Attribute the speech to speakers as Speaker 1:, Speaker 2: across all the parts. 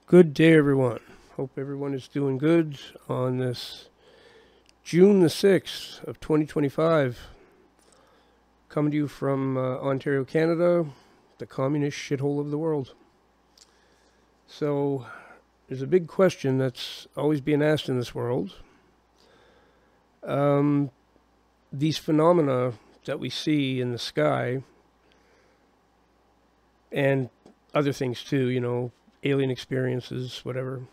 Speaker 1: Good day, everyone. Hope everyone is doing good on this June the 6th of 2025. Coming to you from Ontario, Canada, the communist shithole of the world. So, there's a big question that's always being asked in this world. These phenomena that we see in the sky, and other things too, alien experiences, whatever,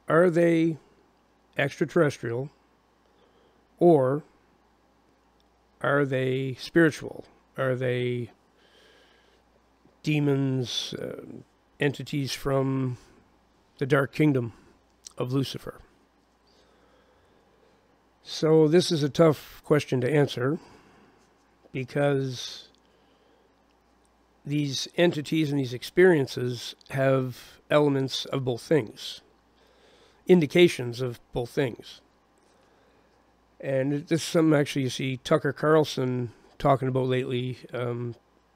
Speaker 1: are they extraterrestrial or are they spiritual? Are they demons, entities from the dark kingdom of Lucifer? So this is a tough question to answer because these entities and these experiences have elements of both things, indications of both things. And this is something actually you see Tucker Carlson talking about lately.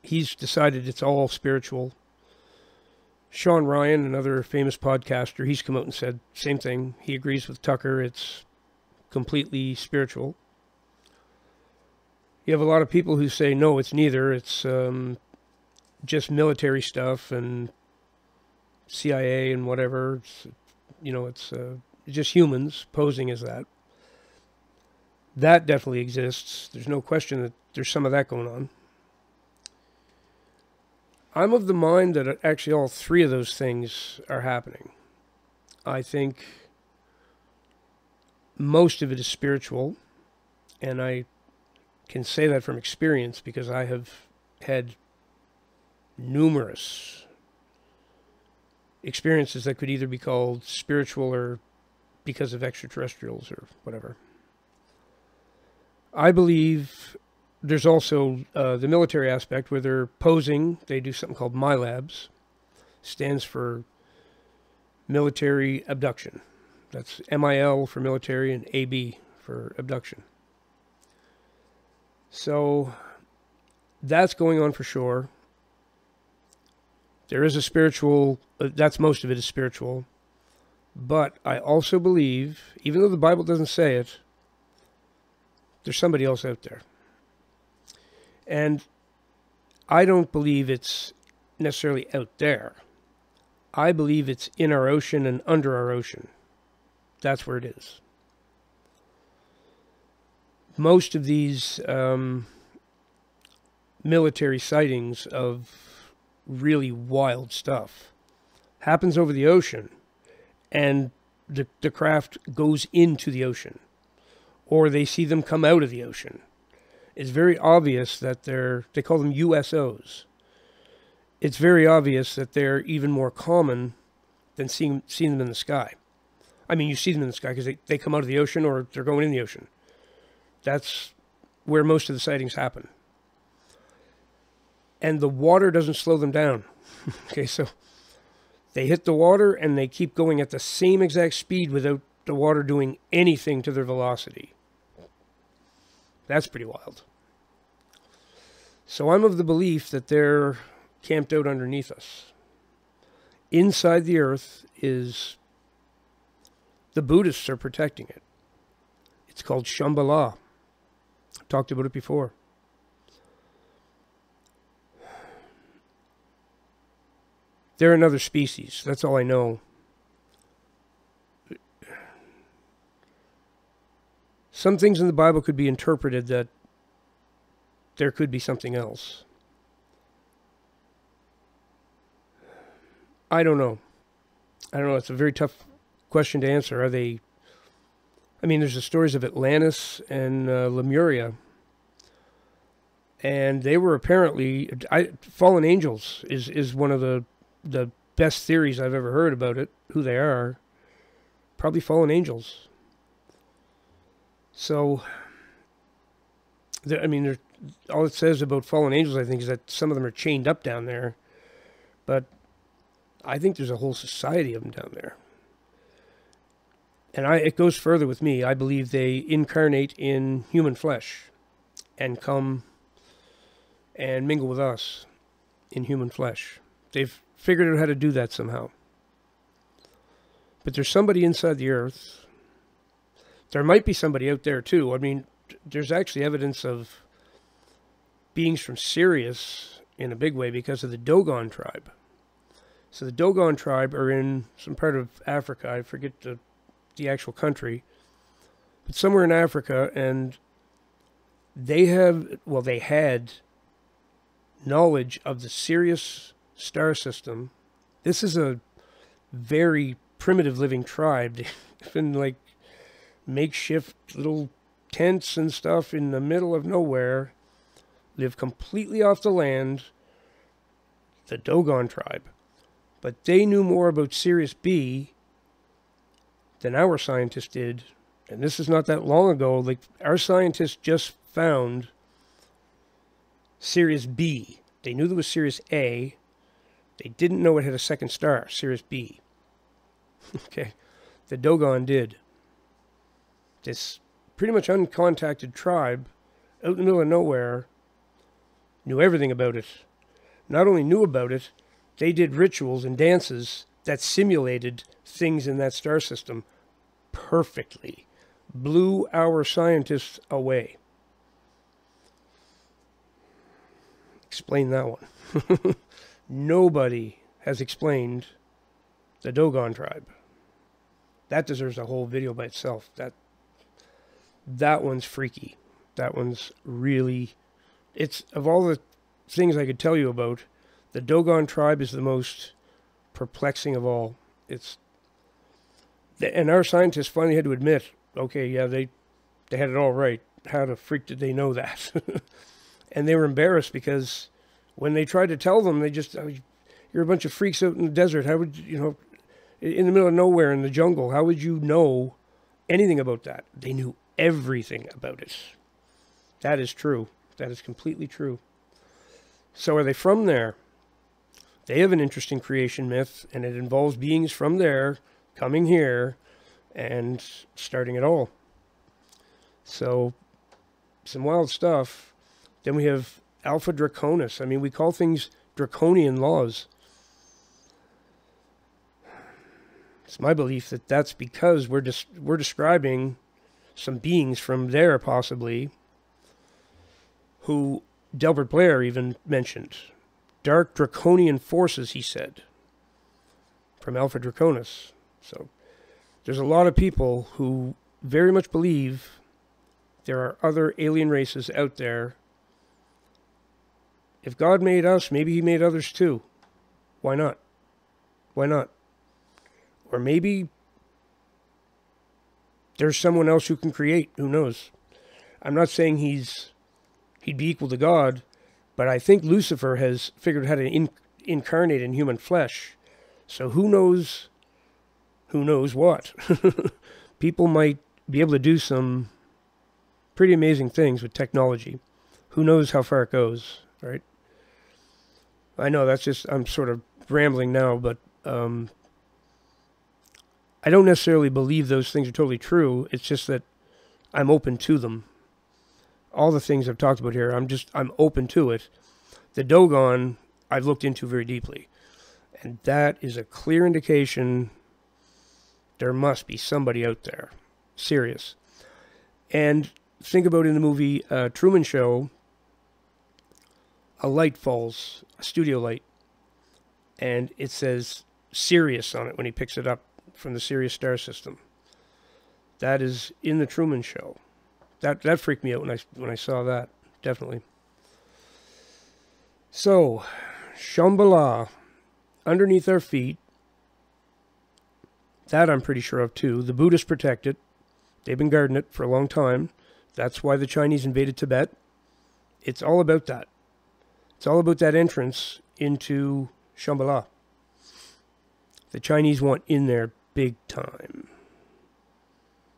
Speaker 1: He's decided it's all spiritual. Sean Ryan, another famous podcaster, he's come out and said same thing. He agrees with Tucker. It's completely spiritual. You have a lot of people who say, no, it's neither. It's just military stuff and CIA and whatever. It's just humans posing as that. That definitely exists. There's no question that there's some of that going on. I'm of the mind that actually all three of those things are happening. I think most of it is spiritual, and I can say that from experience because I have had numerous experiences that could either be called spiritual or because of extraterrestrials or whatever. I believe there's also the military aspect where they're posing. They do something called MILABs. Stands for military abduction. That's MIL for military and AB for abduction. So that's going on for sure. There is a spiritual, that's most of it is spiritual. But I also believe, even though the Bible doesn't say it, there's somebody else out there. And I don't believe it's necessarily out there. I believe it's in our ocean and under our ocean. That's where it is. Most of these military sightings of really wild stuff happens over the ocean, and the craft goes into the ocean, or they see them come out of the ocean. It's very obvious that they call them USOs. It's very obvious that they're even more common than seeing them in the sky. I mean, you see them in the sky because they come out of the ocean or they're going in the ocean. That's where most of the sightings happen. And the water doesn't slow them down. Okay, so they hit the water and they keep going at the same exact speed without the water doing anything to their velocity. That's pretty wild. So I'm of the belief that they're camped out underneath us. Inside the earth is, the Buddhists are protecting it. It's called Shambhala. I've talked about it before. They're another species. That's all I know. Some things in the Bible could be interpreted that there could be something else. I don't know. It's a very tough question to answer. There's the stories of Atlantis and Lemuria. And they were apparently, fallen angels is one of the best theories I've ever heard about it, who they are. Probably fallen angels. So, all it says about fallen angels, I think, is that some of them are chained up down there. But I think there's a whole society of them down there. And it goes further with me. I believe they incarnate in human flesh and come and mingle with us in human flesh. They've figured out how to do that somehow. But there's somebody inside the Earth. There might be somebody out there too. I mean, there's actually evidence of beings from Sirius in a big way because of the Dogon tribe. So the Dogon tribe are in some part of Africa. I forget the actual country. But somewhere in Africa, and they had knowledge of the Sirius star system. This is a very primitive living tribe. They've been like makeshift little tents and stuff in the middle of nowhere, live completely off the land, the Dogon tribe. But they knew more about Sirius B than our scientists did. And this is not that long ago. Like, our scientists just found Sirius B. They knew there was Sirius A. They didn't know it had a second star, Sirius B. Okay. The Dogon did. This pretty much uncontacted tribe out in the middle of nowhere knew everything about it. Not only knew about it, they did rituals and dances that simulated things in that star system perfectly. Blew our scientists away. Explain that one. Nobody has explained the Dogon tribe. That deserves a whole video by itself. That one's freaky. That one's really... It's, of all the things I could tell you about, the Dogon tribe is the most perplexing of all. And our scientists finally had to admit, okay, yeah, they had it all right. How the freak did they know that? And they were embarrassed because when they tried to tell them, they just, you're a bunch of freaks out in the desert. How would you, in the middle of nowhere in the jungle, how would you know anything about that? They knew everything about it. That is true. That is completely true. So are they from there? They have an interesting creation myth, and it involves beings from there coming here and starting it all. So, some wild stuff. Then we have Alpha Draconis. I mean, we call things draconian laws. It's my belief that that's because we're describing some beings from there, possibly, who Delbert Blair even mentioned. Dark draconian forces, he said, from Alpha Draconis. So there's a lot of people who very much believe there are other alien races out there. If God made us, maybe he made others too. Why not? Why not? Or maybe there's someone else who can create. Who knows? I'm not saying he'd be equal to God, but I think Lucifer has figured out how to incarnate in human flesh. So who knows what? People might be able to do some pretty amazing things with technology. Who knows how far it goes, right? I know that's just, I'm sort of rambling now, but I don't necessarily believe those things are totally true. It's just that I'm open to them. All the things I've talked about here, I'm open to it. The Dogon, I've looked into very deeply. And that is a clear indication there must be somebody out there. Serious. And think about in the movie Truman Show, a light falls, a studio light, and it says Sirius on it when he picks it up from the Sirius star system. That is in the Truman Show. That freaked me out when I saw that, definitely. So, Shambhala, underneath our feet, that I'm pretty sure of too. The Buddhists protect it. They've been guarding it for a long time. That's why the Chinese invaded Tibet. It's all about that. It's all about that entrance into Shambhala. The Chinese want in there big time.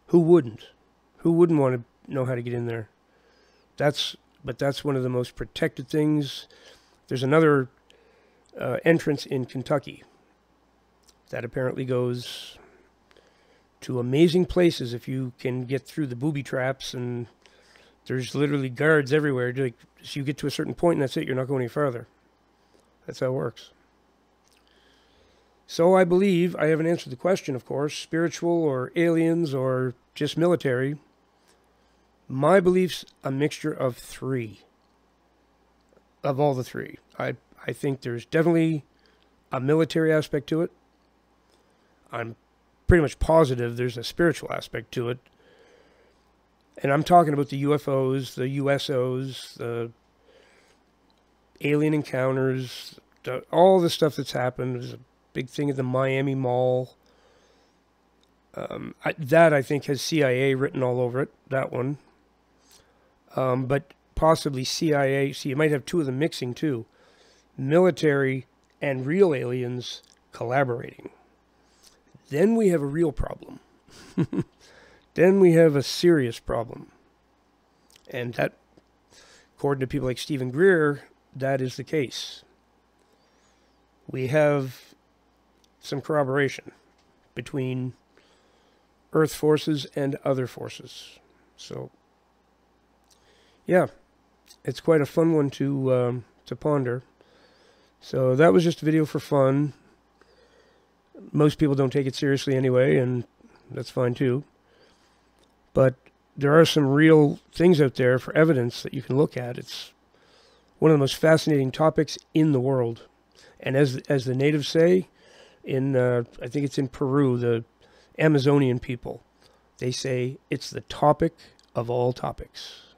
Speaker 1: Who wouldn't? Who wouldn't want to know how to get in there? But that's one of the most protected things. There's another entrance in Kentucky that apparently goes to amazing places if you can get through the booby traps, and there's literally guards everywhere. Like, so you get to a certain point and that's it. You're not going any farther. That's how it works. So I believe, I haven't answered the question, of course, spiritual or aliens or just military. My belief's a mixture of three, of all the three. I think there's definitely a military aspect to it. I'm pretty much positive there's a spiritual aspect to it. And I'm talking about the UFOs, the USOs, the alien encounters, all the stuff that's happened. There's a big thing at the Miami Mall. That, I think, has CIA written all over it, that one. But possibly CIA. See, you might have two of them mixing, too. Military and real aliens collaborating. Then we have a real problem. Then we have a serious problem. And that, according to people like Stephen Greer, that is the case. We have some corroboration between Earth forces and other forces. So, yeah, it's quite a fun one to ponder. So that was just a video for fun. Most people don't take it seriously anyway, and that's fine too. But there are some real things out there for evidence that you can look at. It's one of the most fascinating topics in the world. And as the natives say, in I think it's in Peru, the Amazonian people, they say it's the topic of all topics.